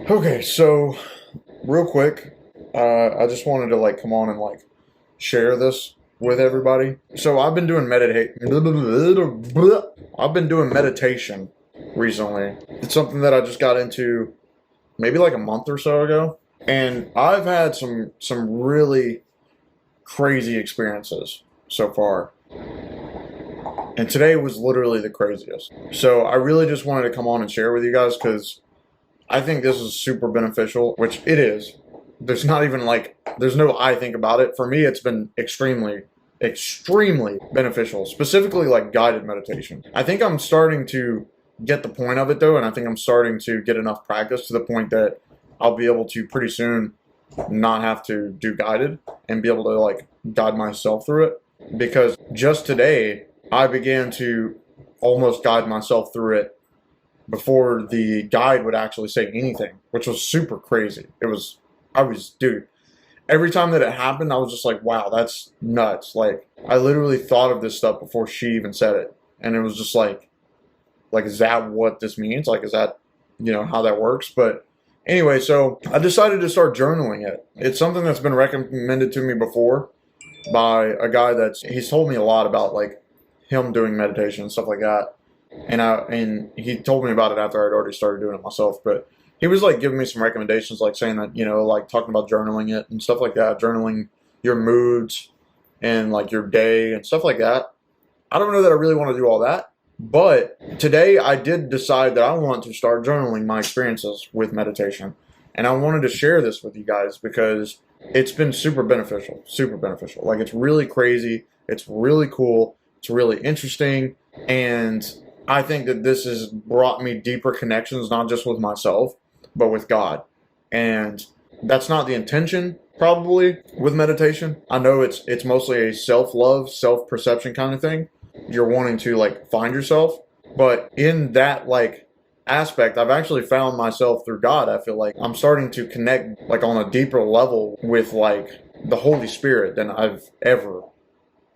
Okay, so real quick, I just wanted to come on and share this with everybody. So I've been doing meditation recently. It's something that I just got into maybe like a month or so ago, and I've had some really crazy experiences so far. And today was literally the craziest. So I really just wanted to come on and share with you guys because I think this is super beneficial, which it is. There's not even there's no I think about it. For me, it's been extremely beneficial, specifically like guided meditation. I think I'm starting to get the point of it though, and I think I'm starting to get enough practice to the point that I'll be able to pretty soon not have to do guided and be able to guide myself through it. Because just today, I began to almost guide myself through it before the guide would actually say anything, which was super crazy. Dude, every time that it happened, I was just like, wow, that's nuts. Like, I literally thought of this stuff before she even said it. And it was just is that what this means? Like, is that, how that works? But anyway, so I decided to start journaling it. It's something that's been recommended to me before by a guy he's told me a lot about him doing meditation and stuff like that. And he told me about it after I'd already started doing it myself. But he was giving me some recommendations, saying that talking about journaling it and stuff like that, journaling your moods and your day and stuff like that. I don't know that I really want to do all that, but today I did decide that I want to start journaling my experiences with meditation, and I wanted to share this with you guys because it's been super beneficial. It's really crazy. It's really cool. It's really interesting, and I think that this has brought me deeper connections, not just with myself, but with God. And that's not the intention, probably, with meditation. I know it's mostly a self-love, self-perception kind of thing. You're wanting to find yourself. But in that aspect, I've actually found myself through God. I feel like I'm starting to connect on a deeper level with the Holy Spirit than I've ever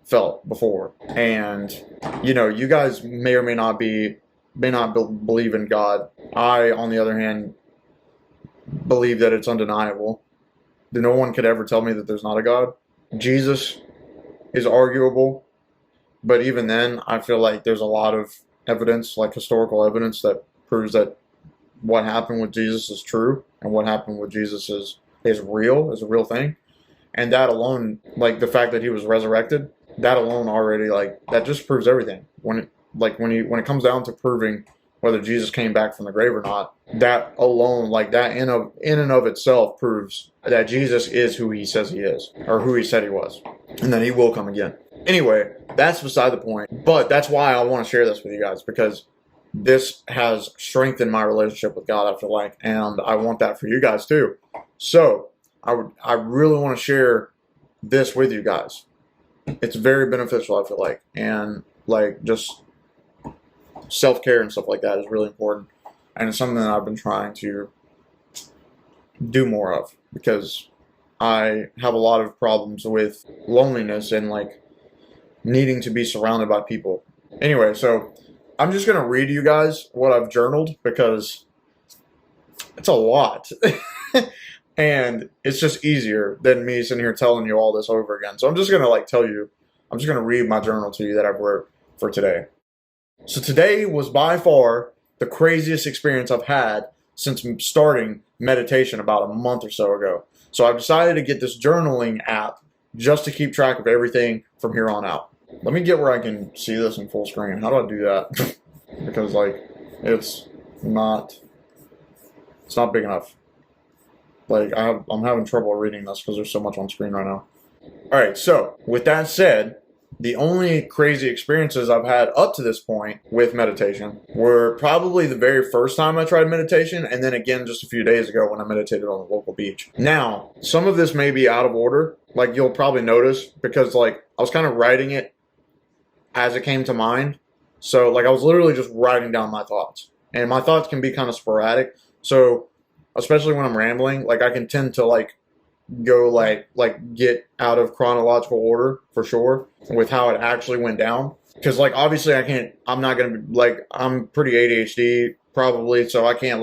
felt before. And you guys may or may not believe in God. I, on the other hand, believe that it's undeniable that no one could ever tell me that there's not a God. Jesus is arguable, but even then I feel like there's a lot of evidence, historical evidence, that proves that what happened with Jesus is true, and what happened with Jesus is a real thing. And that alone, the fact that he was resurrected, that alone already that just proves everything. When it comes down to proving whether Jesus came back from the grave or not, that alone, that in and of itself proves that Jesus is who he says he is, or who he said he was, and that he will come again. Anyway, that's beside the point, but that's why I want to share this with you guys, because this has strengthened my relationship with God, I feel like, and I want that for you guys too. So I really want to share this with you guys. It's very beneficial, I feel like, and just self-care and stuff like that is really important, and it's something that I've been trying to do more of, because I have a lot of problems with loneliness and needing to be surrounded by people. Anyway, so I'm just gonna read you guys what I've journaled, because it's a lot. And it's just easier than me sitting here telling you all this over again. So I'm just gonna I'm just gonna read my journal to you that I've wrote for today. So today was by far the craziest experience I've had since starting meditation about a month or so ago. So I've decided to get this journaling app just to keep track of everything from here on out. Let me get where I can see this in full screen. How do I do that? Because it's not big enough. I'm having trouble reading this because there's so much on screen right now. All right, so with that said, the only crazy experiences I've had up to this point with meditation were probably the very first time I tried meditation, and then again just a few days ago when I meditated on the local beach. Now, some of this may be out of order, you'll probably notice, because I was kind of writing it as it came to mind. So I was literally just writing down my thoughts, and my thoughts can be kind of sporadic. So especially when I'm rambling, I can tend to go get out of chronological order for sure with how it actually went down. Because obviously I'm not gonna be I'm pretty ADHD probably, so I can't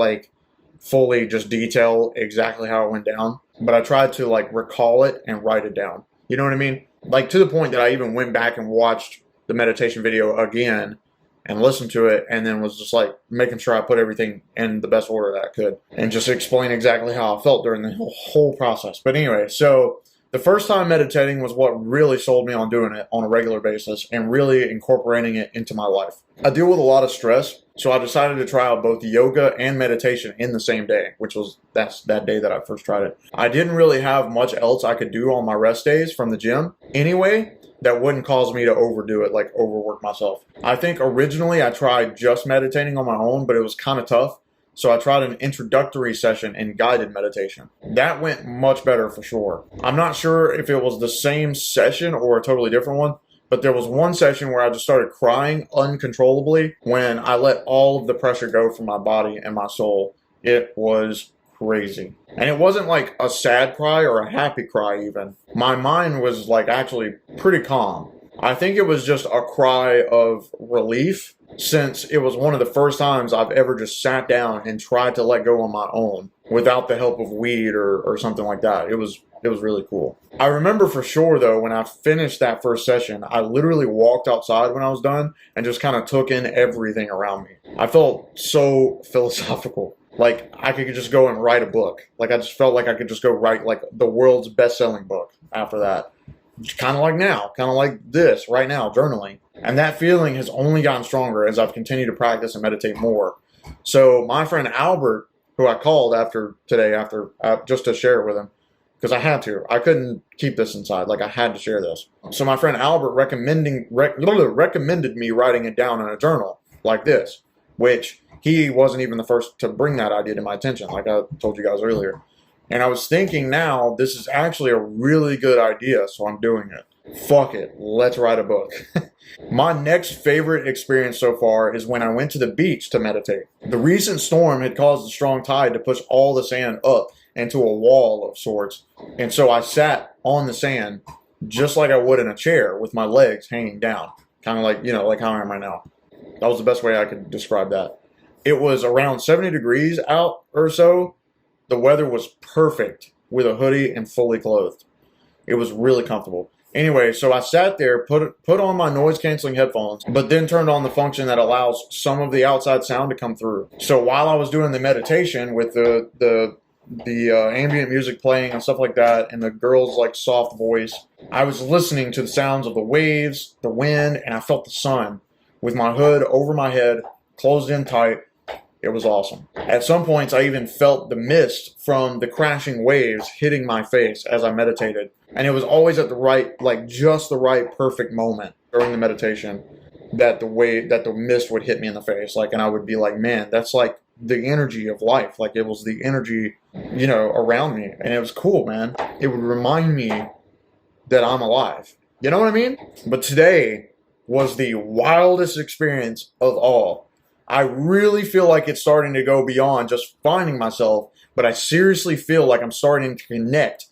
fully just detail exactly how it went down, but I tried to like recall it and write it down. You know what I mean? Like to the point that I even went back and watched the meditation video again and listened to it, and then was just like making sure I put everything in the best order that I could and just explain exactly how I felt during the whole process. But anyway, so the first time meditating was what really sold me on doing it on a regular basis and really incorporating it into my life. I deal with a lot of stress, so I decided to try out both yoga and meditation in the same day, which was that day that I first tried it. I didn't really have much else I could do on my rest days from the gym anyway that wouldn't cause me to overdo it, like overwork myself. I think originally I tried just meditating on my own, but it was kind of tough. So I tried an introductory session in guided meditation. That went much better for sure. I'm not sure if it was the same session or a totally different one, but there was one session where I just started crying uncontrollably when I let all of the pressure go from my body and my soul. It was crazy. And it wasn't like a sad cry or a happy cry even. My mind was like actually pretty calm. I think it was just a cry of relief, since it was one of the first times I've ever just sat down and tried to let go on my own without the help of weed or something like that. It was really cool. I remember for sure though, when I finished that first session, I literally walked outside when I was done and just kind of took in everything around me. I felt so philosophical. Like I could just go and write a book. Like I just felt like I could just go write like the world's best-selling book after that. Kind of like now, kind of like this right now, journaling. And that feeling has only gotten stronger as I've continued to practice and meditate more. So my friend Albert, who I called today, just to share it with him, because I had to. I couldn't keep this inside. Like I had to share this. So my friend Albert recommended me writing it down in a journal like this, which he wasn't even the first to bring that idea to my attention, like I told you guys earlier. And I was thinking now, this is actually a really good idea, so I'm doing it. Fuck it, let's write a book. My next favorite experience so far is when I went to the beach to meditate. The recent storm had caused a strong tide to push all the sand up into a wall of sorts. And so I sat on the sand just like I would in a chair with my legs hanging down. Kind of like, like how I am right now. That was the best way I could describe that. It was around 70 degrees out or so. The weather was perfect with a hoodie and fully clothed. It was really comfortable. Anyway, so I sat there, put on my noise-canceling headphones, but then turned on the function that allows some of the outside sound to come through. So while I was doing the meditation with the ambient music playing and stuff like that, and the girl's like soft voice, I was listening to the sounds of the waves, the wind, and I felt the sun with my hood over my head, closed in tight. It was awesome. At some points, I even felt the mist from the crashing waves hitting my face as I meditated. And it was always at the right, like just the right perfect moment during the meditation that the mist would hit me in the face. Like, and I would be like, man, that's like the energy of life. Like it was the energy, around me. And it was cool, man. It would remind me that I'm alive. You know what I mean? But today was the wildest experience of all. I really feel like it's starting to go beyond just finding myself, but I seriously feel like I'm starting to connect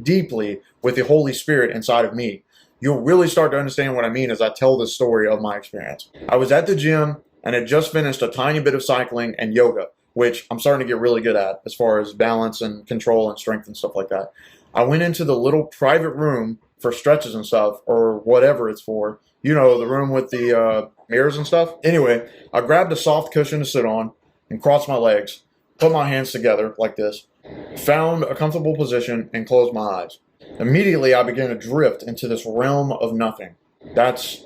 deeply with the Holy Spirit inside of me. You'll really start to understand what I mean as I tell this story of my experience. I was at the gym and had just finished a tiny bit of cycling and yoga, which I'm starting to get really good at as far as balance and control and strength and stuff like that. I went into the little private room for stretches and stuff, or whatever it's for. The room with the mirrors and stuff. Anyway, I grabbed a soft cushion to sit on and crossed my legs, put my hands together like this, found a comfortable position, and closed my eyes. Immediately, I began to drift into this realm of nothing. That's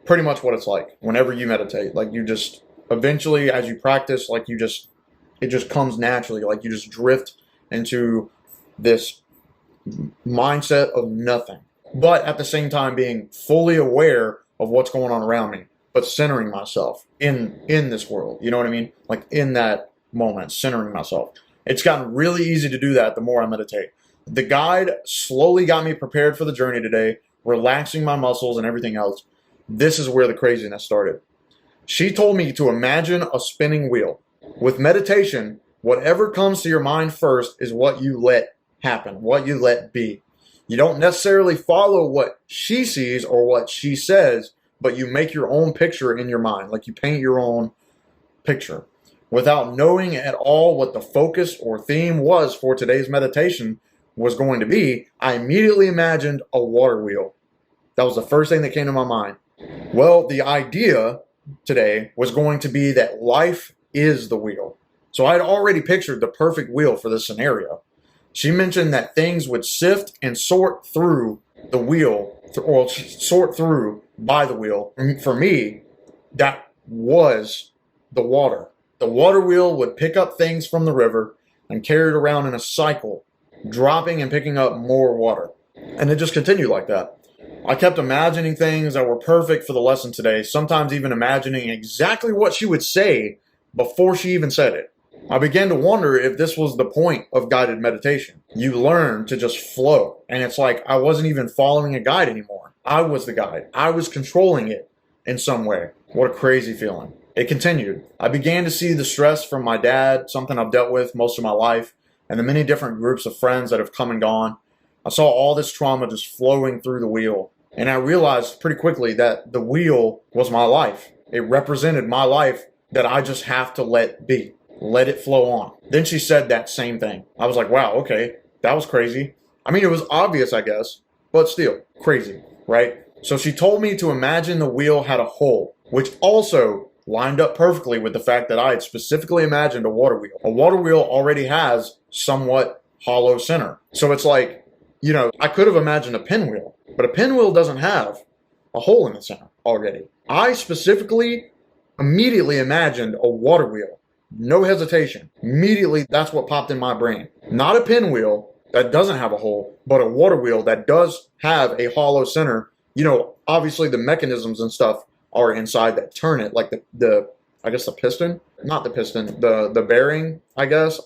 pretty much what it's like whenever you meditate. Like you just, eventually, as you practice, like it just comes naturally. Like you just drift into this mindset of nothing. But at the same time being fully aware of what's going on around me, but centering myself in this world. You know what I mean? Like in that moment, centering myself. It's gotten really easy to do that the more I meditate. The guide slowly got me prepared for the journey today, relaxing my muscles and everything else. This is where the craziness started. She told me to imagine a spinning wheel. With meditation, whatever comes to your mind first is what you let happen, what you let be. You don't necessarily follow what she sees or what she says, but you make your own picture in your mind. Like you paint your own picture. without knowing at all what the focus or theme was for today's meditation was going to be, I immediately imagined a water wheel. That was the first thing that came to my mind. Well, the idea today was going to be that life is the wheel. So I had already pictured the perfect wheel for this scenario. She mentioned that things would sift and sort through the wheel, or sort through by the wheel. And for me, that was the water. The water wheel would pick up things from the river and carry it around in a cycle, dropping and picking up more water. And it just continued like that. I kept imagining things that were perfect for the lesson today, sometimes even imagining exactly what she would say before she even said it. I began to wonder if this was the point of guided meditation. You learn to just flow, and it's like I wasn't even following a guide anymore. I was the guide. I was controlling it in some way. What a crazy feeling. It continued. I began to see the stress from my dad, something I've dealt with most of my life, and the many different groups of friends that have come and gone. I saw all this trauma just flowing through the wheel, and I realized pretty quickly that the wheel was my life. It represented my life that I just have to let be. Let it flow on. Then she said that same thing. I was like, wow, okay, that was crazy. I mean, it was obvious, I guess, but still crazy, right? So she told me to imagine the wheel had a hole, which also lined up perfectly with the fact that I had specifically imagined a water wheel. A water wheel already has somewhat hollow center. So it's like, I could have imagined a pinwheel, but a pinwheel doesn't have a hole in the center already. I specifically immediately imagined a water wheel. No hesitation. Immediately, that's what popped in my brain. Not a pinwheel that doesn't have a hole, but a water wheel that does have a hollow center. Obviously the mechanisms and stuff are inside that turn it, like the piston, not the piston, the bearing, I guess,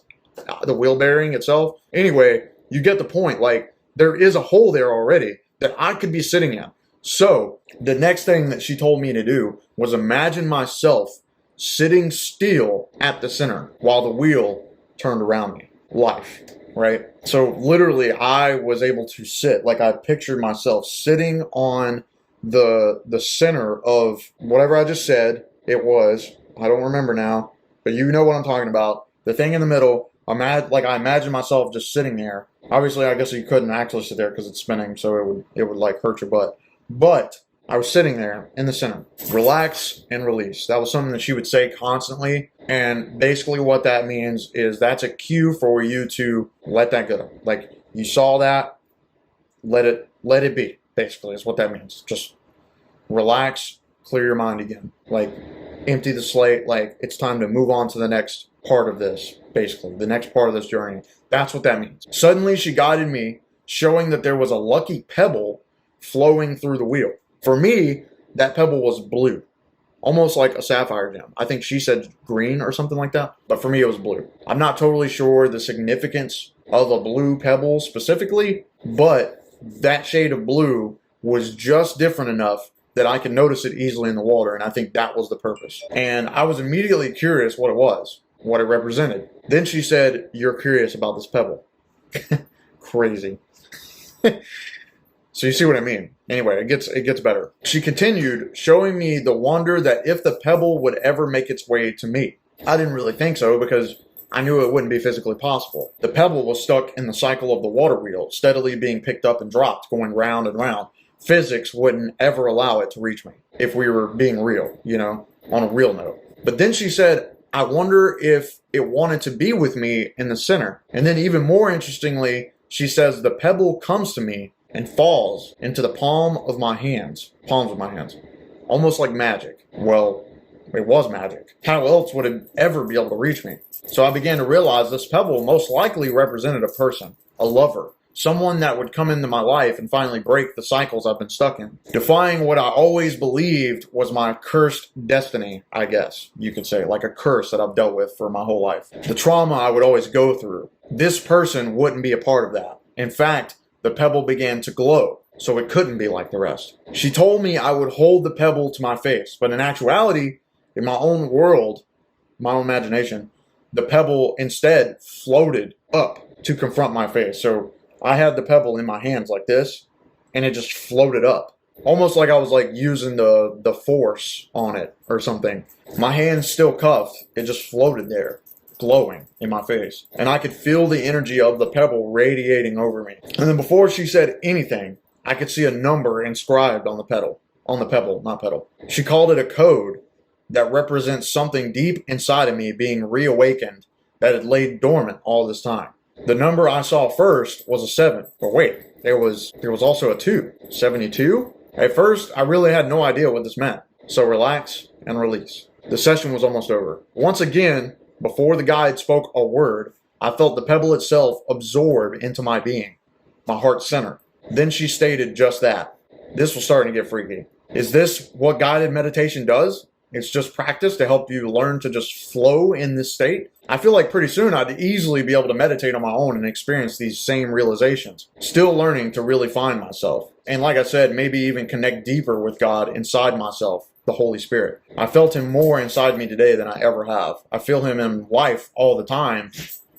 the wheel bearing itself. Anyway, you get the point. Like, there is a hole there already that I could be sitting in. So the next thing that she told me to do was imagine myself sitting still at the center while the wheel turned around me. Life, right? So literally I was able to sit, like I pictured myself sitting on the center of whatever I just said it was. I don't remember now, but you know what I'm talking about. The thing in the middle, I imagine myself just sitting there. Obviously, I guess you couldn't actually sit there because it's spinning, so it would like hurt your butt. But I was sitting there in the center. Relax and release. That was something that she would say constantly. And basically what that means is that's a cue for you to let that go. Like, you saw that, let it be. Basically is what that means. Just relax, clear your mind again. Like, empty the slate. Like, it's time to move on to the next part of this, basically. The next part of this journey. That's what that means. Suddenly she guided me, showing that there was a lucky pebble flowing through the wheel. For me, that pebble was blue, almost like a sapphire gem. I think she said green or something like that, but for me it was blue. I'm not totally sure the significance of a blue pebble specifically, but that shade of blue was just different enough that I could notice it easily in the water, and I think that was the purpose. And I was immediately curious what it was, what it represented. Then she said, "You're curious about this pebble." Crazy. So you see what I mean. Anyway, it gets better. She continued, showing me the wonder that if the pebble would ever make its way to me. I didn't really think so because I knew it wouldn't be physically possible. The pebble was stuck in the cycle of the water wheel, steadily being picked up and dropped, going round and round. Physics wouldn't ever allow it to reach me if we were being real, on a real note. But then she said, "I wonder if it wanted to be with me in the center." And then even more interestingly, she says, "The pebble comes to me and falls into the palms of my hands, almost like magic." Well, it was magic. How else would it ever be able to reach me? So I began to realize this pebble most likely represented a person, a lover, someone that would come into my life and finally break the cycles I've been stuck in, defying what I always believed was my cursed destiny, I guess you could say, like a curse that I've dealt with for my whole life. The trauma I would always go through. This person wouldn't be a part of that. In fact, the pebble began to glow, so it couldn't be like the rest. She told me I would hold the pebble to my face, but in actuality, in my own world, my own imagination, the pebble instead floated up to confront my face. So I had the pebble in my hands like this, and it just floated up almost like I was like using the force on it or something. My hand's still cuffed. It just floated there, glowing in my face. And I could feel the energy of the pebble radiating over me. And then before she said anything, I could see a number inscribed on the pebble, not pedal. She called it a code that represents something deep inside of me being reawakened that had laid dormant all this time. The number I saw first was a 7. But wait, there was also a 2. 72? At first, I really had no idea what this meant. So relax and release. The session was almost over. Once again, before the guide spoke a word, I felt the pebble itself absorb into my being, my heart center. Then she stated just that. This was starting to get freaky. Is this what guided meditation does? It's just practice to help you learn to just flow in this state. I feel like pretty soon I'd easily be able to meditate on my own and experience these same realizations. Still learning to really find myself. And like I said, maybe even connect deeper with God inside myself, the Holy Spirit. I felt him more inside me today than I ever have. I feel him in life all the time,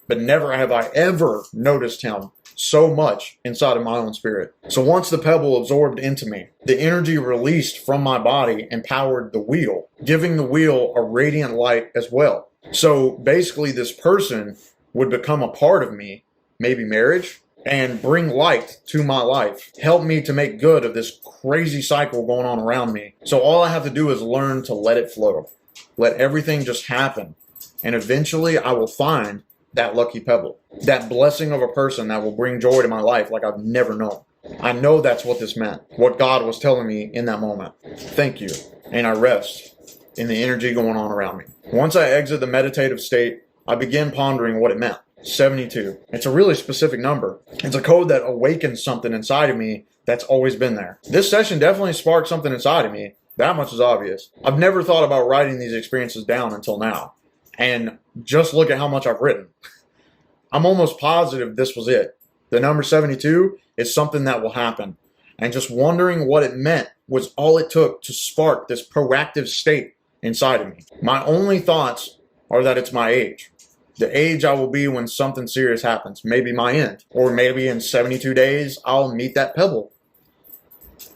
but never have I ever noticed him so much inside of my own spirit. So once the pebble absorbed into me, the energy released from my body empowered the wheel, giving the wheel a radiant light as well. So basically this person would become a part of me, maybe marriage, and bring light to my life, help me to make good of this crazy cycle going on around me. So all I have to do is learn to let it flow, let everything just happen. And eventually I will find that lucky pebble, that blessing of a person that will bring joy to my life like I've never known. I know that's what this meant, what God was telling me in that moment. Thank you. And I rest in the energy going on around me. Once I exit the meditative state, I begin pondering what it meant. 72. It's a really specific number. It's a code that awakens something inside of me that's always been there. This session definitely sparked something inside of me. That much is obvious. I've never thought about writing these experiences down until now. And just look at how much I've written. I'm almost positive this was it. The number 72 is something that will happen. And just wondering what it meant was all it took to spark this proactive state inside of me. My only thoughts are that it's my age. The age I will be when something serious happens. Maybe my end. Or maybe in 72 days, I'll meet that pebble.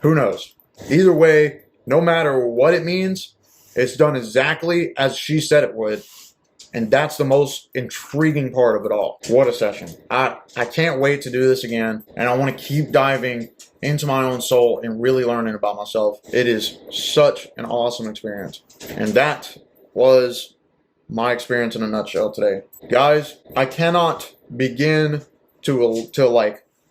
Who knows? Either way, no matter what it means, it's done exactly as she said it would. And that's the most intriguing part of it all. What a session. I can't wait to do this again. And I want to keep diving into my own soul and really learning about myself. It is such an awesome experience. And that was my experience in a nutshell today. Guys, I cannot begin to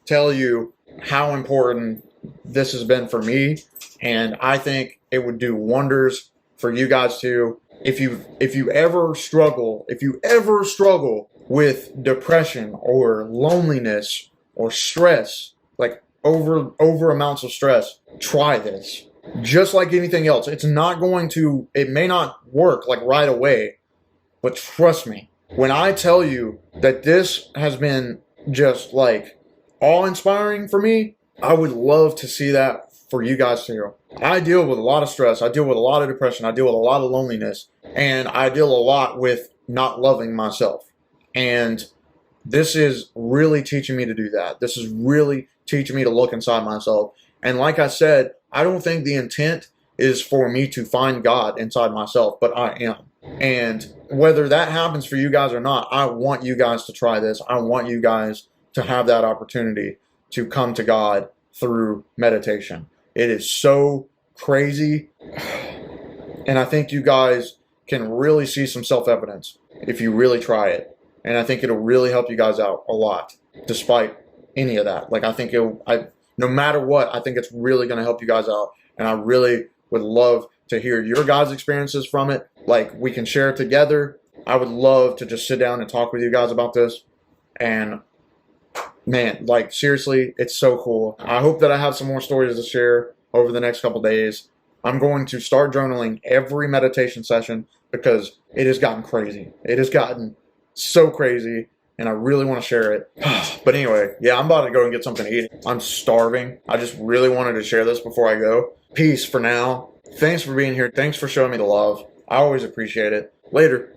tell you how important this has been for me. And I think it would do wonders for you guys too. If you ever struggle with depression or loneliness or stress, like over amounts of stress, try this. Just like anything else, it may not work like right away, but trust me, when I tell you that this has been just like awe-inspiring for me, I would love to see that for you guys too. I deal with a lot of stress. I deal with a lot of depression. I deal with a lot of loneliness. And I deal a lot with not loving myself. And this is really teaching me to do that. This is really teaching me to look inside myself. And like I said, I don't think the intent is for me to find God inside myself, but I am. And whether that happens for you guys or not, I want you guys to try this. I want you guys to have that opportunity to come to God through meditation. It is so crazy. And I think you guys can really see some self-evidence if you really try it. And I think it'll really help you guys out a lot, despite any of that. Like, I think no matter what, I think it's really going to help you guys out. And I really would love to hear your guys' experiences from it. Like, we can share it together. I would love to just sit down and talk with you guys about this. And man, like, seriously, it's so cool. I hope that I have some more stories to share over the next couple days. I'm going to start journaling every meditation session because it has gotten crazy. It has gotten so crazy, and I really want to share it. But anyway, yeah, I'm about to go and get something to eat. I'm starving. I just really wanted to share this before I go. Peace for now. Thanks for being here. Thanks for showing me the love. I always appreciate it. Later.